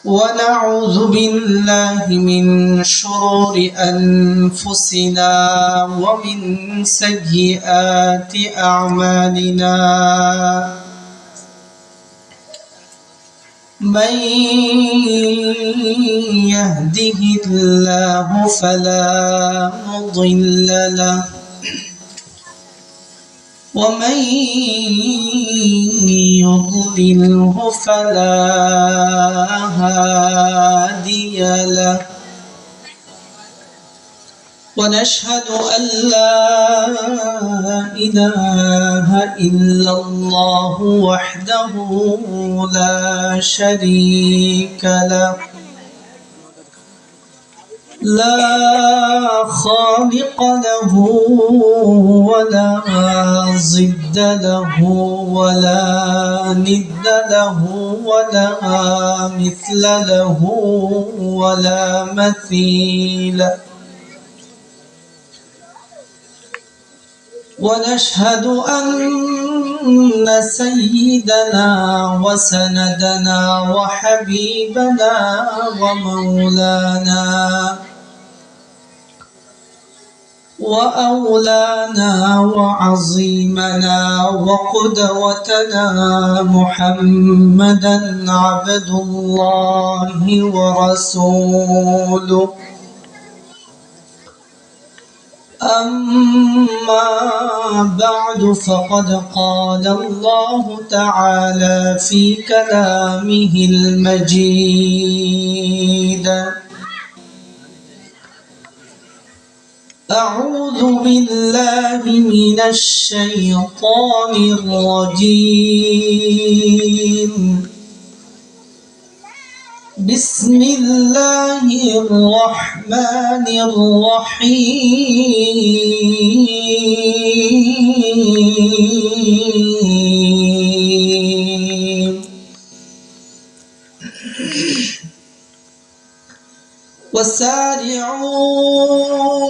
ونعوذ بالله من شرور أنفسنا ومن سيئات أعمالنا من يهده الله فلا مضل له ومن يضلله فلا هادي له ونشهد أن لا إله إلا الله وحده لا شريك له لا خالق له ولا ضد له ولا ند له ولا مثل له ولا مثيل ونشهد أن سيدنا وسندنا وحبيبنا ومولانا وأولانا وعظيمنا وقدوتنا محمدا عبد الله ورسوله أما بعد فقد قال الله تعالى في كلامه المجيد أعوذ بالله من الشيطان الرجيم بسم الله الرحمن الرحيم وسارعوا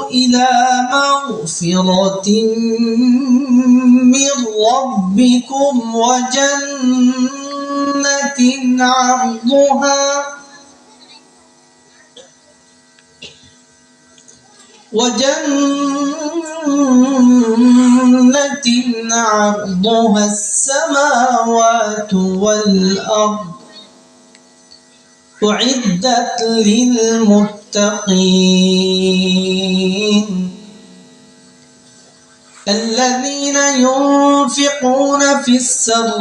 إلى مغفرة من ربكم وجنة عرضها السماوات والأرض أعدت للمتقين الذين ينفقون في السراء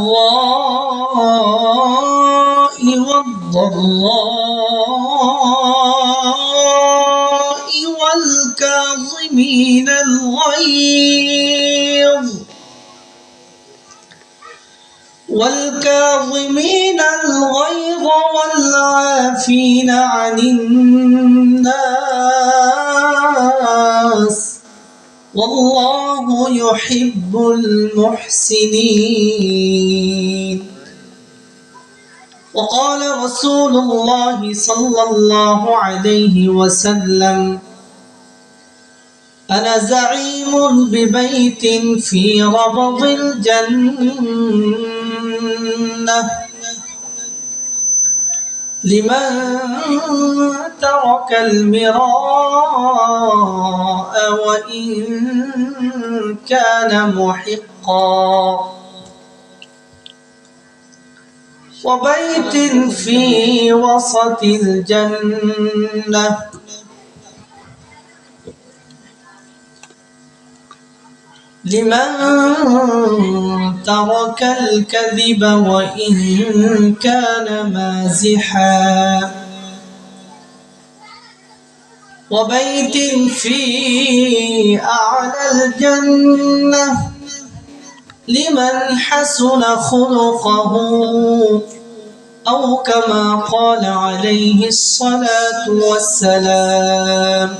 والضراء والكاظمين الغيظ والعافين عن الناس والله يحب المحسنين وقال رسول الله صلى الله عليه وسلم أنا زعيم ببيت في ربض الجنة لمن ترك المراء وإن كان محقا وبيت في وسط الجنة لمن ترك الكذب وإن كان مازحا وبيت في أعلى الجنة لمن حسن خلقه أو كما قال عليه الصلاة والسلام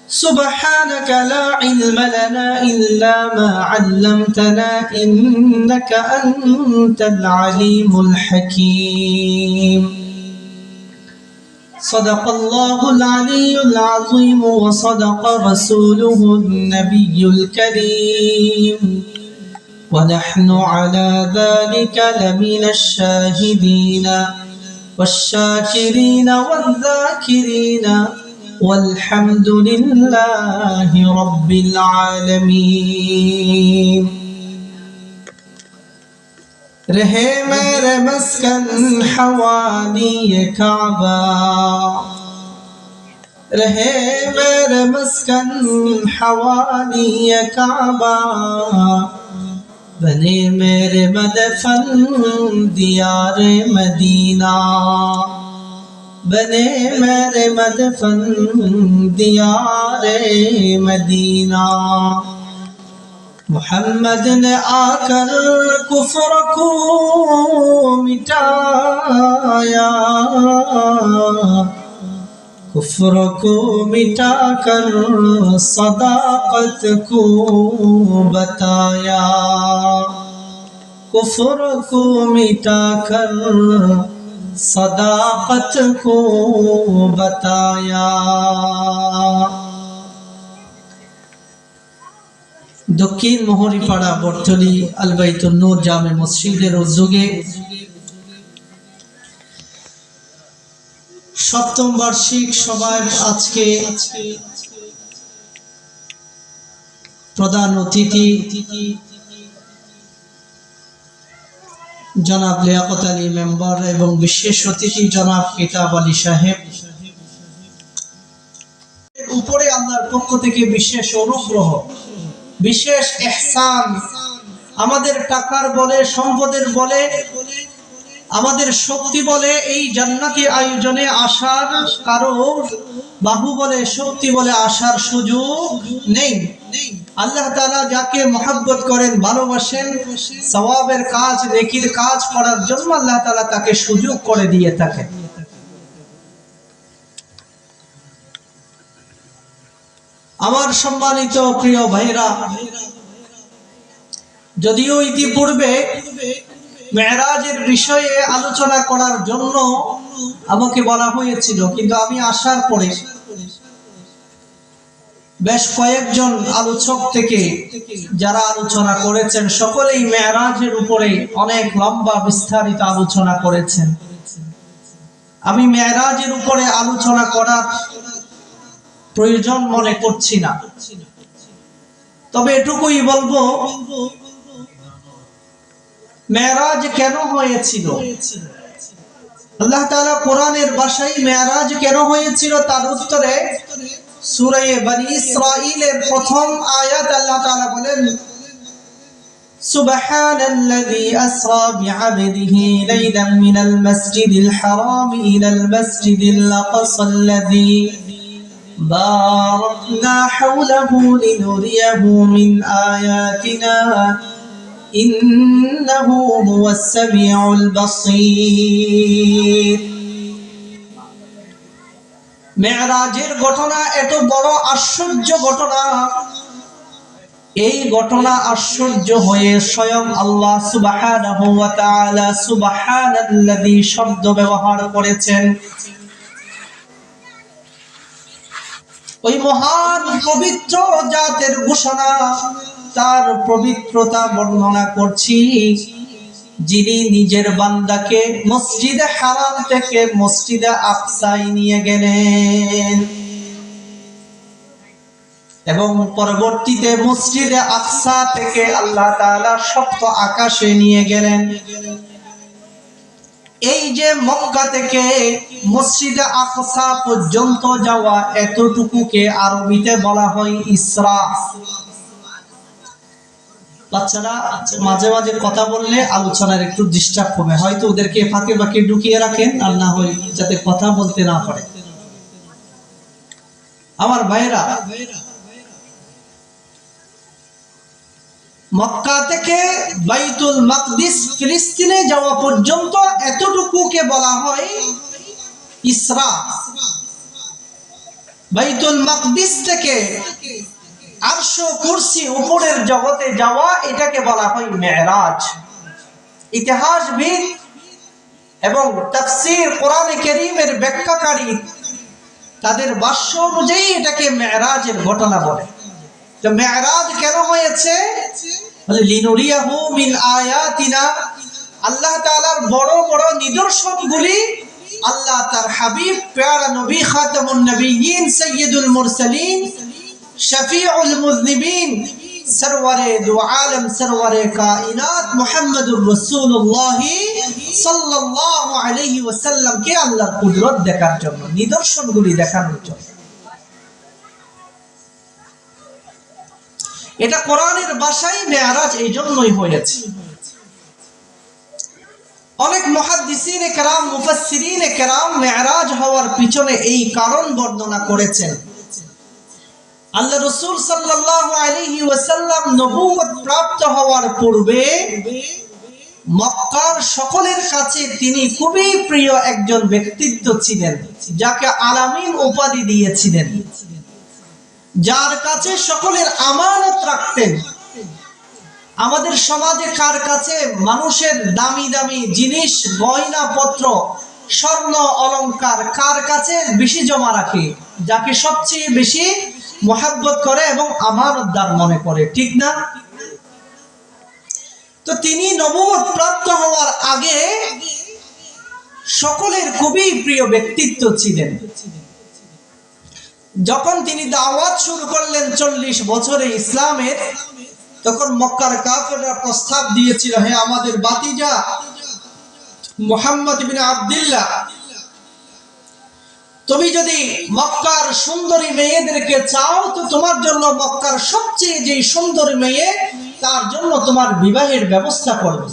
سبحانك لا علم لنا إلا ما علمتنا إنك أنت العليم الحكيم صدق الله العلي العظيم وصدق رسوله النبي الكريم ونحن على ذلك لمن الشاهدين والشاكرين والذاكرين والحمد لله رب العالمين رہے میرے مسکن حوالی کعبہ رہے میرے مسکن حوالی کعبہ بنے میرے مدفن دیار مدینہ بنے میرے مدفن دیار مدینہ محمد نے آ کر کفر کو مٹایا کفر کو مٹا کر صداقت کو بتایا کفر کو مٹا کر صداقت کو بتایا দক্ষিণ মোহরিপাড়া বর্তলী আল বাইতুন নূর জামে মসজিদের উদ্যোগে সপ্তম বার্ষিক সভায় আজকে প্রধান অতিথি জনাব লিয়াকত আলী মেম্বার এবং বিশেষ অতিথি জনাব কিতাব আলী সাহেব উপরে আল্লাহর পক্ষ থেকে বিশেষ অনুগ্রহ বিশেষ ইহসান আমাদের টাকার বলে সম্পদের বলে আমাদের শক্তি বলে এই জান্নাতি আয়োজনে আসার কারো বাহু বলে শক্তি বলে আসার সুযোগ নেই আল্লাহ তাআলা যাকে মহব্বত করেন ভালোবাসেন সওয়াবের কাজ নেকির কাজ করার জন্য আল্লাহ তাআলা তাকে সুযোগ করে দিয়ে থাকেন আমার সম্মানিত প্রিয় ভাইরা যদিও ইতিপূর্বে মেরাজের বিষয়ে আলোচনা করার জন্য আমাকে বলা হয়েছিল কিন্তু আমি আসার পরে বেশ কয়েকজন আলোচক থেকে যারা আলোচনা করেছেন সকলেই মেরাজের উপরে অনেক লম্বা বিস্তারিত আলোচনা করেছেন আমি মেরাজের উপরে আলোচনা করার প্রয়োজন মনে করছি না তবে এটুকুই বলবো মেরাজ কেন হয়েছিল আল্লাহ তাআলা কোরআনের ভাষায় মেরাজ কেন হয়েছিল তার উত্তরে সূরা বনী ইসরাঈলের প্রথম আয়াত আল্লাহ তাআলা বলেন সুবহানাল্লাযী আসরা বিআবদিহি লাইলাম মিনাল মাসজিদিল হারাম ইলাল মাসজিদিল আকসাল্লাযী باركنا حوله لنريه من آياتنا إنه هو السميع البصير মেরাজের ঘটনা এত বড় আশ্চর্য ঘটনা এই ঘটনা আশ্চর্য হয়ে স্বয়ং আল্লাহ সুবহানাহু ওয়া তাআলা সুবহানাল্লাযী শব্দ ব্যবহার করেছেন ওই মহান পবিত্র জাতের ঘোষণা তার পবিত্রতা বর্ণনা করছি যিনি নিজের বান্দাকে মসজিদে হারাম থেকে মসজিদে আকসায় নিয়ে গেলেন এবং পরবর্তীতে মসজিদে আকসা থেকে আল্লাহ তাআলা সপ্ত আকাশে নিয়ে গেলেন এই যে মক্কা থেকে মসজিদে আকসা পর্যন্ত যাওয়া এতটুকুকে আরবিতে বলা হয় ইসরা বাচ্চারা মাঝে মাঝে কথা বললে আলোচনার একটু ডিস্টার্ব হবে হয়তো ওদেরকে ফাঁকে ফাঁকে ঢুকিয়ে রাখেন আর না হয় যাতে কথা বলতে না পারে আমার ভাইরা মক্কা থেকে বাইতুল মাকদিস ফিলিস্তিনে যাওয়া পর্যন্ত এতটুকুকে বলা হয় ইসরা বাইতুল মাকদিস থেকে আরশ কুরসি উপরের জগতে যাওয়া এটাকে বলা হয় মেরাজ ইতিহাসবিদ এবং তাফসীর কোরআনে কারীমের ব্যাখ্যাকারী তাদের ভাষ্য অনুযায়ী এটাকে মেরাজের ঘটনা বলে তো মেরাজ কেন হয়েছে বলে লিনুরিয়াহু মিন আয়াতিনা আল্লাহ তাআলার বড় বড় নিদর্শনগুলি আল্লাহ তার হাবিব প্যারা নবী খাতামুন নবিয়্যিন সাইয়্যিদুল মুরসালিন শফিউল মুযনিবিন সরওয়ারে দু আলম সরওয়ারে কায়নাত মুহাম্মদুর রাসূলুল্লাহ সাল্লাল্লাহু আলাইহি ওয়াসাল্লাম কে আল্লাহর কুদরত দেখার জন্য, নিদর্শনগুলি দেখানোর জন্য। এটা কোরআনের ভাষায় মেরাজ এই জন্যই হয়েছে। অনেক মুহাদ্দিসিনে কেরাম, মুফাসসিরিনে কেরাম মেরাজ হওয়ার পিছনে এই কারণ বর্ণনা করেছেন। আল্লাহ রাসূল সাল্লাল্লাহু আলাইহি ওয়াসাল্লাম নবুয়ত প্রাপ্ত হওয়ার পূর্বে মক্কার সকলের কাছে তিনি খুবই প্রিয় একজন ব্যক্তিত্ব ছিলেন, যাকে আলামিন উপাধি দিয়েছিলেন, যার কাছে সকলের আমানত রাখতেন। আমাদের সমাজে কার কাছে মানুষের দামি দামি জিনিস, গয়না পত্র, স্বর্ণ অলংকার কার কাছে বেশি জমা রাখে? যাকে সবচেয়ে বেশি মহব্বত করে এবং আমানতদার মনে করে, ঠিক না? তো তিনি নবুয়ত প্রাপ্ত হওয়ার আগে সকলের খুবই প্রিয় ব্যক্তিত্ব ছিলেন। যখন তিনি দাওয়াত শুরু করলেন 40 বছরে ইসলামের, তখন মক্কার কাফেররা প্রস্তাব দিয়েছিল, হে আমাদের বাতিজা মুহাম্মদ ইবনে আব্দুল্লাহ, তুমি যদি মক্কার সুন্দরী মেয়েদেরকে চাও তো তোমার জন্য মক্কার সবচেয়ে যে সুন্দরী মেয়ে, তার জন্য তোমার বিবাহের ব্যবস্থা করবে।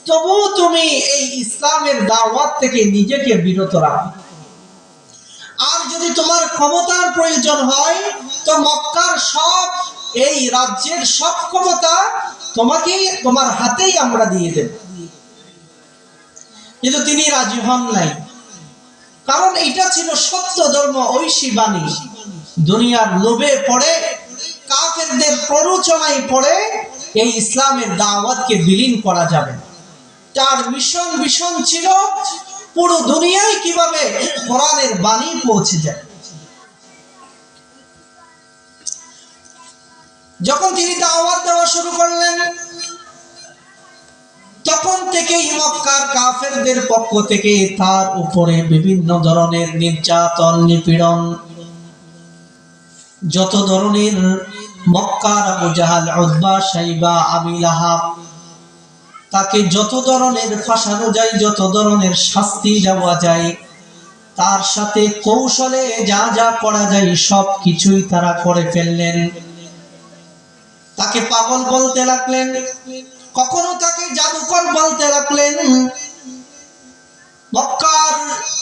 তবু তুমি এই ইসলামের দাওয়াত থেকে নিজেকে বিরত রাখো। আর যদি তোমার ক্ষমতার প্রয়োজন হয় তো মক্কার সব, এই রাজ্যের সব ক্ষমতা তোমাকে, তোমার হাতেই আমরা দিয়ে দেব। কিন্তু তিনি রাজি হন নাই, কারণ এটা ছিল সত্য ধর্ম ঐশী বাণী। দুনিয়ার লোভে পড়ে, কাফেরদের প্ররোচনায় পড়ে এই ইসলামের দাওয়াতকে বিলীন করা যাবে। তার মিশন ছিল পুরো দুনিয়ায় কিভাবে কোরআনের বাণী পৌঁছে যায়। যখন তিনি দাওয়াত দেওয়া শুরু করলেন, তখন থেকেই মক্কার কাফেরদের পক্ষ থেকে তার উপরে বিভিন্ন ধরনের নির্যাতন, নিপীড়ন, যত ধরনের মক্কার আবু জাহাল, উতবা, শাইবা, আবু লাহাব, তাকে যত ধরনের ফাঁসানো যায়, যত ধরনের শাস্তি দেওয়া যায়, তার সাথে কৌশলে যা যা করা যায় সব কিছুই তারা করে ফেললেন। তাকে পাগল বলতে লাগলেন, কখনো তাকে জাদুকর বলতে লাগলেন। মক্কার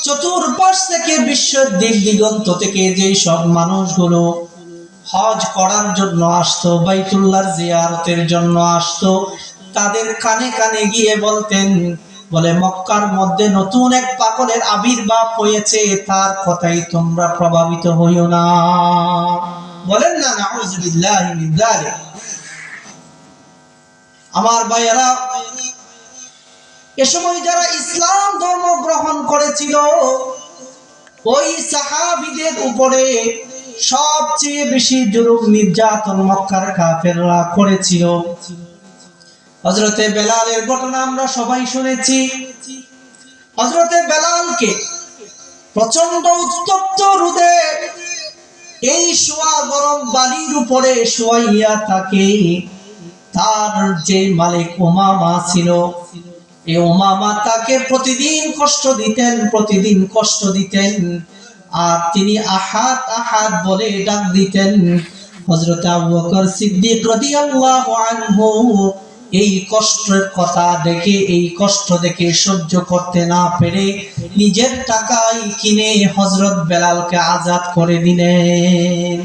চতুর্পাশ থেকে, বিশ্বের দিক দিগন্ত থেকে যেই সব মানুষগুলো হজ করার জন্য আসতো, বাইতুল্লাহর জিয়ারতের জন্য আসতো, তাদের কানে কানে গিয়ে বলতেন, বলে মক্কার মধ্যে নতুন এক পাগলের আবির্ভাব হয়েছে, তার কথাই তোমরা প্রভাবিত হইও না। বলেন না নাউযু বিল্লাহি মিন যালিক। আমার ভাইয়েরা, এ সময় যারা ইসলাম ধর্ম গ্রহণ করেছিল, ওই সাহাবীদের উপরে সবচেয়ে বেশি জুলুম নির্যাতন মক্কার কাফেররা করেছিল। হযরতে বেলালের ঘটনা আমরা সবাই শুনেছি। হযরতে বেলালকে প্রচন্ড উত্তপ্ত রোদে এই শোয়া গরম বালির উপরে শোয়াইয়া তাকে তার যে মালিক উমামা ছিল, এই উমামা তাকে প্রতিদিন কষ্ট দিতেন। আর তিনি আহাদ আহাদ বলে ডাক দিতেন। হযরত আবু বকর সিদ্দিক রাদিয়াল্লাহু আনহু এই কষ্টের কথা দেখে, এই কষ্ট দেখে সহ্য করতে না পেরে নিজের টাকায় কিনে হযরত বেলালকে আজাদ করে দিলেন।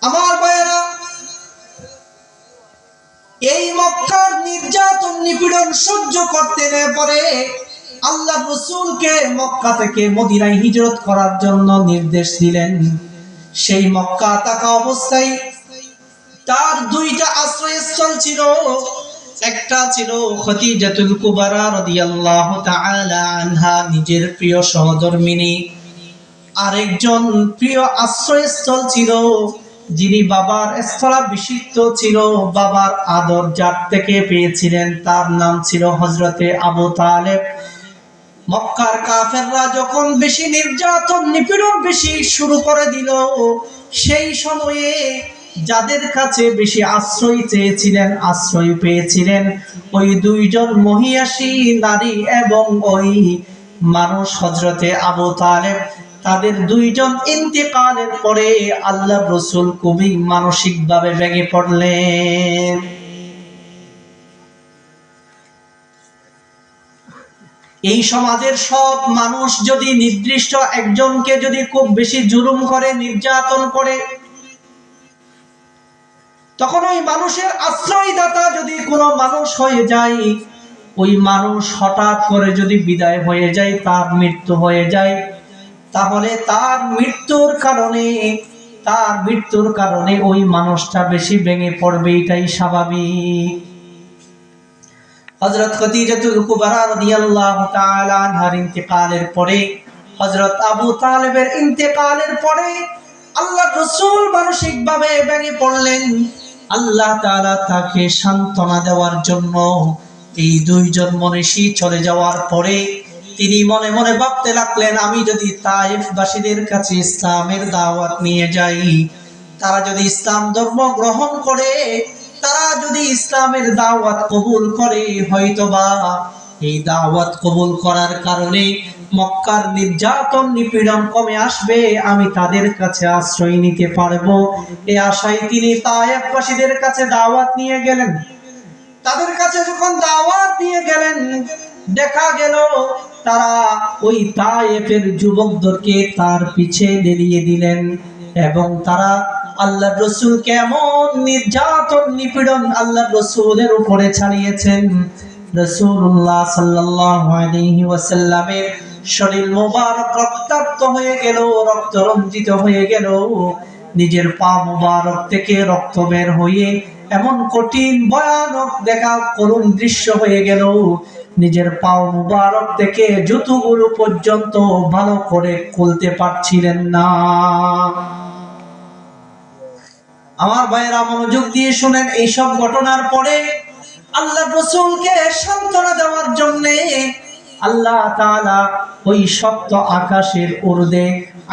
আমার ভাইয়েরা, এই মক্কার নির্যাতন নিপীড়ন সহ্য করতে না পারে আল্লাহ রাসূলকে মক্কা থেকে মদিনায় হিজরত করার জন্য নির্দেশ দিলেন। সেই মক্কা থাকা অবস্থায় তার দুইটা আশ্রয়স্থল ছিল। একটা ছিল খদিজাতুল কুবরা রাদিয়াল্লাহু তাআলা আনহা, নিজের প্রিয় সহধর্মিণী। আরেকজন প্রিয় আশ্রয়স্থল ছিল যিনি বাবার স্থলাভিষিক্ত ছিল, বাবার আদর যার থেকে পেয়েছিলেন তার নাম ছিল হযরতে আবু তালেব। মক্কার কাফেররা যখন বেশি নির্যাতন নিপীড়ন বেশি শুরু করে দিল, সেই সময়ে যাদের কাছে বেশি আশ্রয় চেয়েছিলেন, আশ্রয় পেয়েছিলেন ওই দুইজন মহিয়াসী নারী এবং ওই মানুষ হযরতে আবু তালেব। তাদের দুইজন ইন্তেকালের পরে আল্লাহর রাসূল খুবই মানসিকভাবে ভেঙে পড়লেন। এই সমাজের সব মানুষ যদি নির্দিষ্ট একজনকে যদি খুব বেশি জুলুম করে, নির্যাতন করে, তখন ওই মানুষের আশ্রয়দাতা যদি কোনো মানুষ হয়ে যায়, ওই মানুষ হঠাৎ করে যদি বিদায় হয়ে যায়, তার মৃত্যু হয়ে যায়, তাহলে তার মৃত্যুর কারণে ওই মানুষটা বেশি ভেঙে পড়বে, এটাই স্বাভাবিক। হযরত খাদিজাতুল কুবরা রাদিয়াল্লাহু তাআলা আনহার ইন্তেকালের পরে, হযরত আবু তালেবের ইন্তেকালের পরে আল্লাহর রাসূল মানসিকভাবে ভেঙে পড়লেন। আল্লাহ তাআলা তাকে সান্ত্বনা দেওয়ার জন্য এই দুইজন মনীষী চলে যাওয়ার পরে তিনি মনে মনে ভাবতে লাগলেন, আমি যদি তায়েফবাসীদের কাছে ইসলামের দাওয়াত নিয়ে যাই, তারা যদি ইসলাম ধর্ম গ্রহণ করে, তারা যদি ইসলামের দাওয়াত কবুল করে, হয়তোবা এই দাওয়াত কবুল করার কারণে মক্কার নির্যাতন নিপীড়ন কমে আসবে, আমি তাদের কাছে আশ্রয় নিতে পারবো। এই আশায় তিনি তায়েফবাসীদের কাছে দাওয়াত নিয়ে গেলেন। তাদের কাছে যখন দাওয়াত নিয়ে গেলেন, দেখা গেল তারা ওই তায়েফের যুবকদেরকে তার পিছে লেলিয়ে দিলেন এবং তারা আল্লাহর রাসূল কেমন নির্যাতন নিপীড়ন আল্লাহর রাসূলের উপরে চালিয়েছেন। রাসূলুল্লাহ সাল্লাল্লাহু আলাইহি ওয়াসাল্লামের শরীর মোবারক রক্তাক্ত হয়ে গেল, রক্ত রঞ্জিত হয়ে গেল। নিজের পা মোবারক থেকে রক্ত বের হয়ে এমন কঠিন ভয়ানক দেখা করুণ দৃশ্য হয়ে গেল। নিজের পা মোবারক থেকে জুতোগুলো পর্যন্ত ভালো করে খুলতে পারছিলেন না। আমার ভাইয়েরা মনোযোগ দিয়ে শুনেন, এইসব ঘটনার পরে আল্লাহর রাসূলকে সান্ত্বনা দেওয়ার জন্য আল্লাহ তাআলা ওই সপ্ত আকাশের ঊর্ধ্বে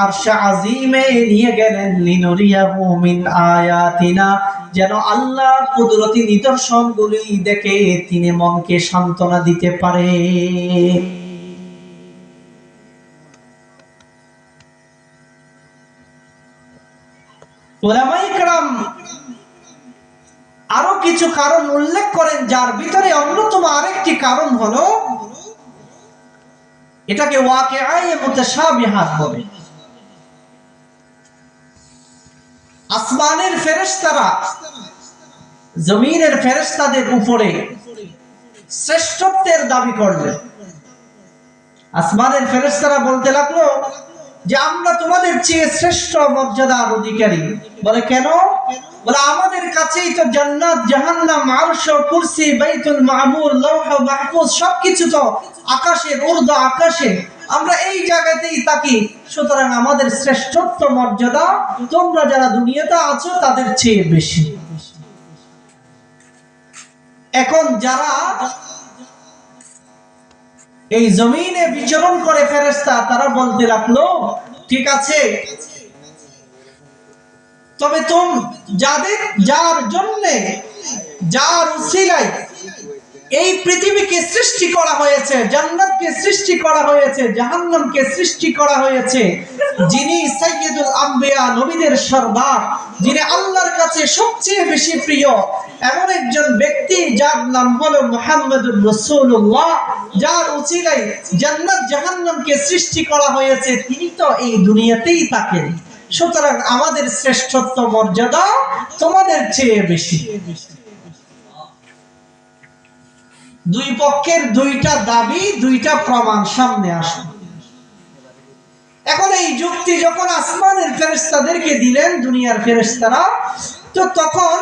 আরশে আজিমে নিয়ে গেলেন, লিনুরিয়াহু মিন আয়াতিনা, যেন আল্লাহর কুদরতি নিদর্শনগুলি দেখে তিনি মনকে সান্ত্বনা দিতে পারে। উলামায়ে কেরাম আরো কিছু কারণ উল্লেখ করেন, যার ভিতরে অন্যতম আরেকটি কারণ হলো এটাকে ওয়াকিআয়ে মুতাশাবিহাত বলে। আসমানের ফেরেশতারা জমিনের ফেরেশতাদের উপরে শ্রেষ্ঠত্বের দাবি করলেন। আসমানের ফেরেশতারা বলতে লাগলো যে আমরা তোমাদের চেয়ে শ্রেষ্ঠ মর্যাদার অধিকারী। বলে কেন? বলে আমাদের কাছেই তো জান্নাত, জাহান্নাম, আরশ, কুরসি, বাইতুল মামুর, লৌহ মাহফুজ সবকিছু তো আকাশের ঊর্ধ্বে আকাশে, আমরা এই জায়গাতেই থাকি, সুতরাং আমাদের শ্রেষ্ঠত্ব মর্যাদা তোমরা যারা দুনিয়াতে আছো তাদের চেয়ে বেশি। এখন যারা এই জমিনে বিচরণ করে ফেরেশতা, তারা বলতে লাগলো ঠিক আছে, তবে যার জন্য যার উসিলায় এই পৃথিবীকে সৃষ্টি করা হয়েছে, জান্নাতকে সৃষ্টি করা হয়েছে, জাহান্নামকে সৃষ্টি করা হয়েছে, যিনি সাইয়্যিদুল আম্বিয়া, নবীদের সরদার, যিনি আল্লাহর কাছে সবচেয়ে বেশি প্রিয়, এমন একজন ব্যক্তি যার নাম হলো মুহাম্মদুর রাসূলুল্লাহ, যার উসিলায় জান্নাত জাহান্নামকে সৃষ্টি করা হয়েছে, তিনি তো এই দুনিয়াতেই থাকেন, সুতরাং আমাদের শ্রেষ্ঠত্ব মর্যাদা তোমাদের চেয়ে বেশি। দুই পক্ষের দুইটা দাবি, দুইটা প্রমাণ সামনে আসে। এখন এই যুক্তি যখন আসমানের ফেরেশতাদেরকে দিলেন দুনিয়ার ফেরেশতারা, তো তখন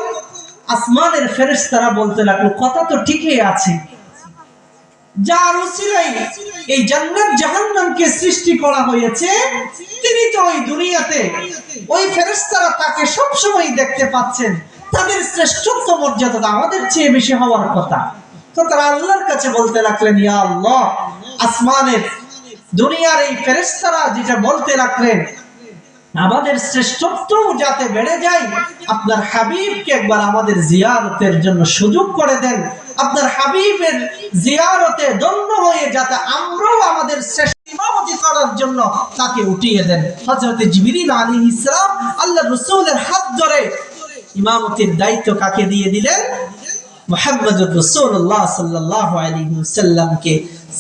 আসমানের ফেরেশতারা বলতে লাগলো কথা তো ঠিকই আছে, যার উসিলায় এই জান্নাত জাহান্নামকে সৃষ্টি করা হয়েছে, তিনি তো ওই দুনিয়াতে ওই ফেরেশতারা তাকে সবসময় দেখতে পাচ্ছেন, তাদের শ্রেষ্ঠত্ব মর্যাদা আমাদের চেয়ে বেশি হওয়ার কথা। তো তারা আল্লাহর কাছে বলতে লাগলেন, ইয়া আল্লাহ, আসমানের দুনিয়ার এই ফেরেশতারা যেটা বলতে লাগলেন, আমাদের শ্রেষ্ঠত্ব যাতে বেড়ে যায়, আপনার হাবিবকে একবার আমাদের জিয়ারতের জন্য সুযোগ করে দেন। আপনার হাবিবের জিয়ারতে ধন্য হয়ে যাতে আমরাও আমাদের শ্রেষ্ঠ ইমামতি করার জন্য তাকে উঠিয়ে দেন। হযরত জিবরিল আলাইহিস সালাম আল্লাহর রাসূলের হাত ধরে ইমামতির দায়িত্ব কাকে দিয়ে দিলেন? মুহাম্মদুর রাসূলুল্লাহ সাল্লাল্লাহু আলাইহি ওয়াসাল্লামকে।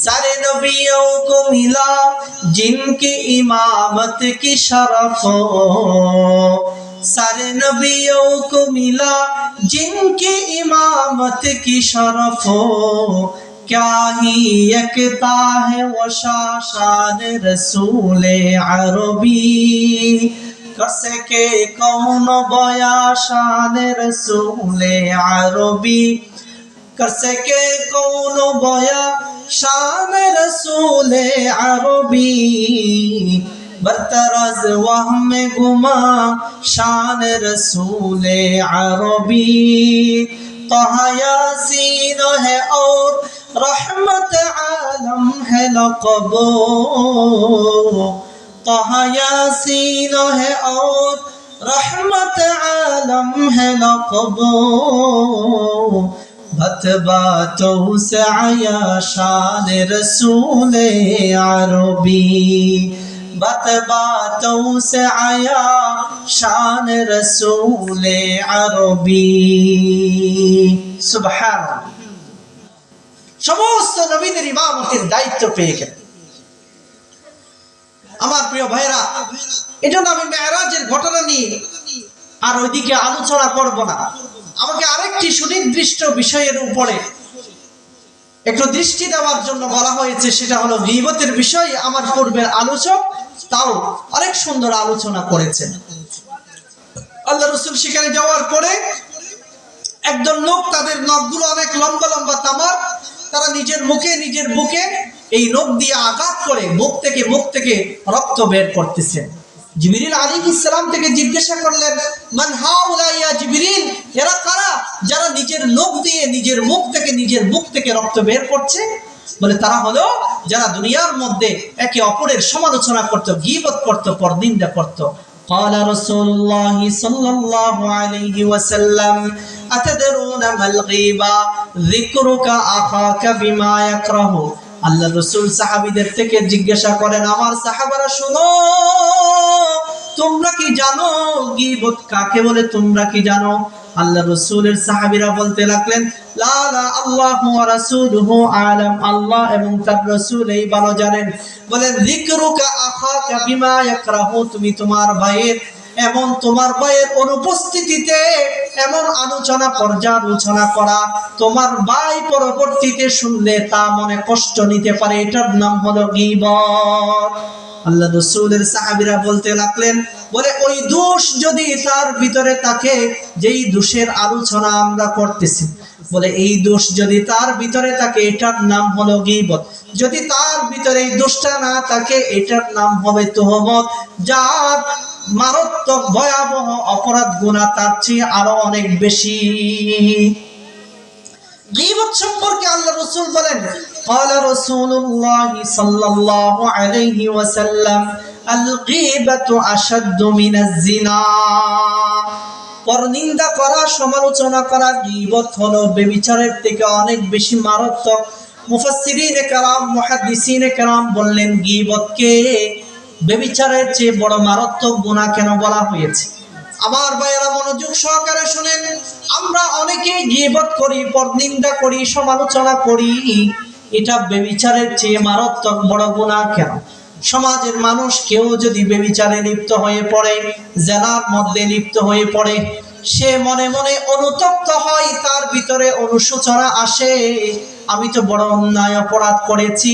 सारे नबियों को मिला जिनकी इमामत की शरफ हो, सारे नबियों को मिला जिनकी इमामत की शरफ हो, क्या ही यकता है वो शान रसूल अरबी, कर सके कौन बया शान रसूल अरबी, कर सके कौन बया शान रसूल अरबी, बरतरज वहम गुमा शान रसूल अरबी, तहा यासीन है और रहमत आलम है लक़बो, तहा यासीन है और रहमत आलम है लक़बो, बातों से आया शान रसूल अरबी, बातों से आया शान रसूल अरबी। सुबहान। समस्त नबीদের ইমামতির দায়িত্ব পেয়ে গেলেন। আমার প্রিয় ভাইরা, এজন্য আমি মেরাজের ঘটনা নিয়ে আর ওইদিকে আলোচনা করব না। আমাকে আরেকটি সুনির্দিষ্ট বিষয়ের উপরে একটু দৃষ্টি দেওয়ার জন্য বলা হয়েছে, সেটা হলো গীবতের বিষয়। আমার পূর্বের আলোচক তাও অনেক সুন্দর আলোচনা করেছেন। আল্লাহ রাসূল সেখানে যাওয়ার পরে একজন লোক, তাদের নখগুলো অনেক লম্বা লম্বা তামার, তারা নিজের বুকে এই নখ দিয়ে আঘাত করে মুখ থেকে রক্ত বের করতেছেন। জিবরিল আলাইহিস সালাম থেকে জিজ্ঞাসা করলেন, মান হাউলা ইয়া জিবরিল, এরা কারা যারা নিজের নখ দিয়ে নিজের মুখ থেকে রক্ত বের করছে? বলে তারা হলো যারা দুনিয়ার মধ্যে একে অপরের সমালোচনা করত, গীবত করত, পরনিন্দা করত। قال رسول الله صلى الله عليه وسلم أتدرون ما الغيبة ذكرك أخاك بما يكره। আল্লাহ রাসূল সাহাবীদের থেকে জিজ্ঞাসা করেন, আমার সাহাবারা শোনো, তোমরা কি জানো গীবত কাকে বলে? তোমরা কি জানো? আল্লাহ রাসূলের সাহাবীরা বলতে লাগলেন, লা লা আল্লাহু ওয়া রাসূলুহু আলাম, আল্লাহ এবং তার রাসূল এই ভালো জানেন। বলেন, যিকরুকা আখাকা বিমা ইয়াকরাহু, তুমি তোমার ভাইয়ের অনুপস্থিতিতে এমন পর্যালোচনা করা, তোমার ভাই পরবর্তীতে শুনলে তা মনে কষ্ট নিতে পারে, এটার নাম হলো গীবত। আল্লাহ রাসূলের সাহাবীরা বলতে লাগলেন, বলে ওই দোষ যদি তার ভিতরে থাকে, যেই দোষের আলোচনা আমরা করতেছি, বলে এই দোষ যদি তার ভিতরে থাকে, এটার নাম হলো গীবত। যদি তার ভিতরে এই দোষটা না থাকে, এটার নাম হবে তুহমত, যার মারাত্মক ভয়াবহ অপরাধ গুনাহ তার চেয়ে আরো অনেক বেশি। গীবত সম্পর্কে আল্লাহ রাসূল বলেন, قال رسول الله صلى الله عليه وسلم الغيبة أشد من الزنا। পরনিন্দা করা, সমালোচনা করা, গীবত হলো ব্যভিচারের থেকে অনেক বেশি মারাত্মক। মুফাসসিরিনে কেরাম, মুহাদ্দিসিনে কেরাম বললেন, গীবতকে ব্যভিচারের চেয়ে বড় মারাত্মক গুনাহ কেন বলা হয়েছে? আমার ভাইয়েরা মনোযোগ সহকারে শুনেন। আমরা অনেকেই গীবত করি, পরনিন্দা করি, সমালোচনা করি, এটা ব্যভিচারের চেয়ে মারাত্মক বড় গুনাহ কেন? সমাজের মানুষ কেউ যদি ব্যভিচারে লিপ্ত হয়ে পড়ে, জিনার মধ্যে লিপ্ত হয়ে পড়ে, সে মনে মনে অনুতপ্ত হয়, তার ভিতরে অনুশোচনা আসে, আমি তো বড় অন্যায় অপরাধ করেছি,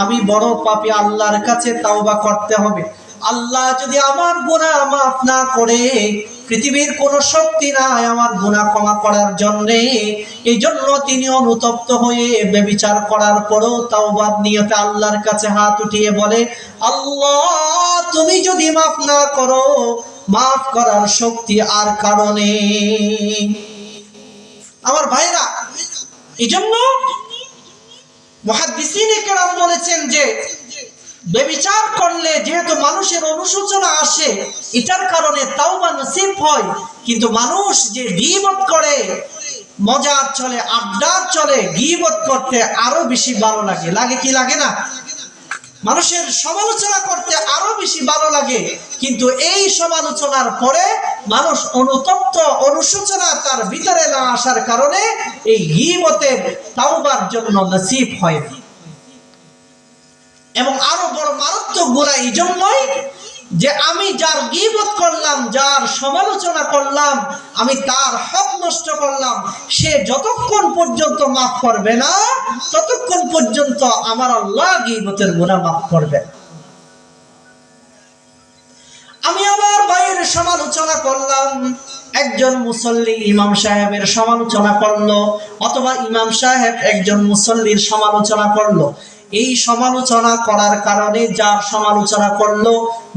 আমি বড় পাপী, আল্লাহর কাছে তাওবা করতে হবে। আল্লাহ যদি আমার গুনাহ মাফ না করে, পৃথিবীর কোনো শক্তি নাই আমার গুনাহ ক্ষমা করার জন্য। এই জন্য তিনি অনুতপ্ত হয়ে ব্যভিচার করার পরও তাওবার নিয়তে আল্লাহর কাছে হাত উঠিয়ে বলে, আল্লাহ তুমি যদি মাফ না করো, মাফ করার শক্তি আর কারণে। আমার ভাইরা, এই জন্য মুহাদ্দিসিনে কেরাম বলেছেন যে ব্যভিচার করলে যেহেতু মানুষের অনুশোচনা আসে, এটার কারণে তাওবা নসিব হয়। কিন্তু মানুষ যে গীবত করে, মজার চলে, আড্ডার চলে, গীবত করতে আরো বেশি ভালো লাগে। লাগে কি লাগে না? মানুষের সমালোচনা করতে আরো বেশি ভালো লাগে। কিন্তু এই সমালোচনার পরে মানুষ অনুতপ্ত, অনুশোচনা তার ভিতরে না আসার কারণে এই গীবতের তাওবার জন্য নসিব হয় না। এবং আরো বড় মারাত্মক গুনাহ এই জন্যই যে আমি যার গীবত করলাম, যার সমালোচনা করলাম, আমি তার হক নষ্ট করলাম, সে যতক্ষণ পর্যন্ত মাফ করবে না ততক্ষণ পর্যন্ত আমার আল্লাহ গীবতের গুনাহ মাফ করবে। আমি আমার ভাইয়ের সমালোচনা করলাম, একজন মুসল্লি ইমাম সাহেবের সমালোচনা করলো, অথবা ইমাম সাহেব একজন মুসল্লির সমালোচনা করলো। এই সমালোচনা করার কারণে যার সমালোচনা করলো,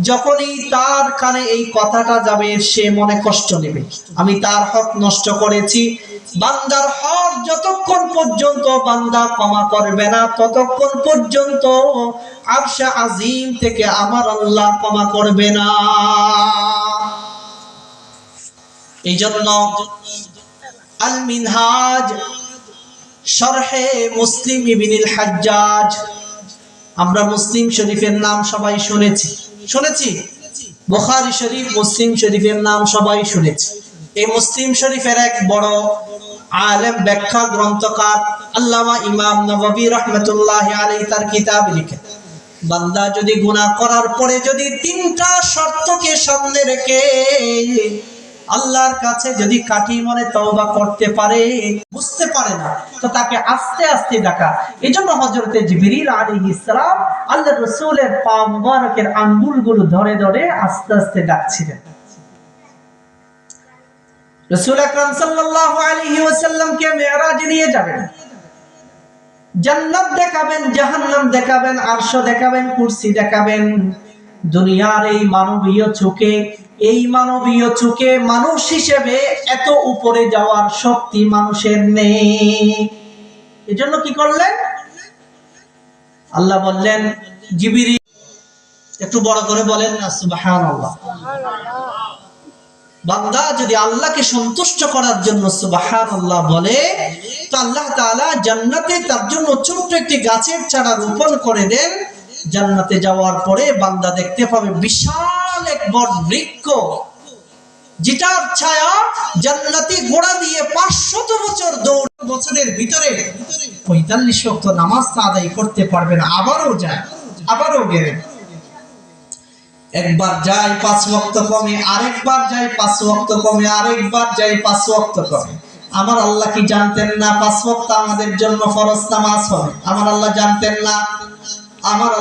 যখনই তার কানে এই কথাটা যাবে সে মনে কষ্ট নেবে, আমি তার হক নষ্ট করেছি। বান্দার হক যতক্ষণ পর্যন্ত বান্দা ক্ষমা করবে না ততক্ষণ পর্যন্ত আরশে আজিম থেকে আমার আল্লাহ ক্ষমা করবে না। এই জন্য আল মিনহাজ শরহে মুসলিম ইবনুল হাজ্জাজ, আমরা মুসলিম শরীফের নাম সবাই শুনেছি, বুখারী শরীফ, মুসলিম শরীফের নাম সবাই শুনেছি। এই মুসলিম শরীফের এক বড় আলেম, ব্যাখ্যা গ্রন্থকার আল্লামা ইমাম নববী রাহমাতুল্লাহি আলাইহি তার কিতাব লিখেন, বান্দা যদি গুনাহ করার পরে যদি তিনটা শর্তকে সামনে রেখে আল্লাহর কাছে যদি কাঠি মনে তওবা করতে পারে, বুঝতে পারে না, তো তাকে আস্তে আস্তে ডাকা। এজন্য হযরতে জিবরিল আলাইহিস সালাম আল্লাহর রাসূলের পা মুবারকের আঙ্গুলগুলো ধরে ধরে আস্তে আস্তে ডাকছিলেন। রাসূল আকরাম সাল্লাল্লাহু আলাইহি ওয়াসাল্লামকে মিরাজে নিয়ে যাবেন, জান্নাত দেখাবেন, জাহান্নাম দেখাবেন, আরশ দেখাবেন, কুরসি দেখাবেন। দুনিয়ার এই মানবীয় চোখে মানুষ হিসেবে এত উপরে যাওয়ার শক্তি মানুষের নেই। এজন্য কি করলেন? আল্লাহ বললেন, জিবরিল, একটু বড় করে বলেন না সুবহানাল্লাহ। বান্দা যদি আল্লাহকে সন্তুষ্ট করার জন্য সুবহানাল্লাহ বলে, তো আল্লাহ তাআলা জান্নাতে তার জন্য ছোট্ট একটি গাছের চারা রোপণ করে দেন। জান্নাতে যাওয়ার পরে বান্দা দেখতে পাবে বিশাল এক বট বৃক্ষ, যেটার ছায়া জান্নাতি ঘোড়া দিয়ে 500 বছর দৌড়, বছরের ভিতরে 45 ওয়াক্ত নামাজ আদায় করতে পারবে না। আবারও যায়, আবারও গেলেন, একবার যায় 5 ওয়াক্ত কমে, আরেকবার যায় 5 ওয়াক্ত কমে, আরেকবার যায় 5 ওয়াক্ত কমে। আমার আল্লাহ কি জানতেন না 5 ওয়াক্ত আমাদের জন্য ফরজ নামাজ হবে? আমার আল্লাহ জানতেন না? আমার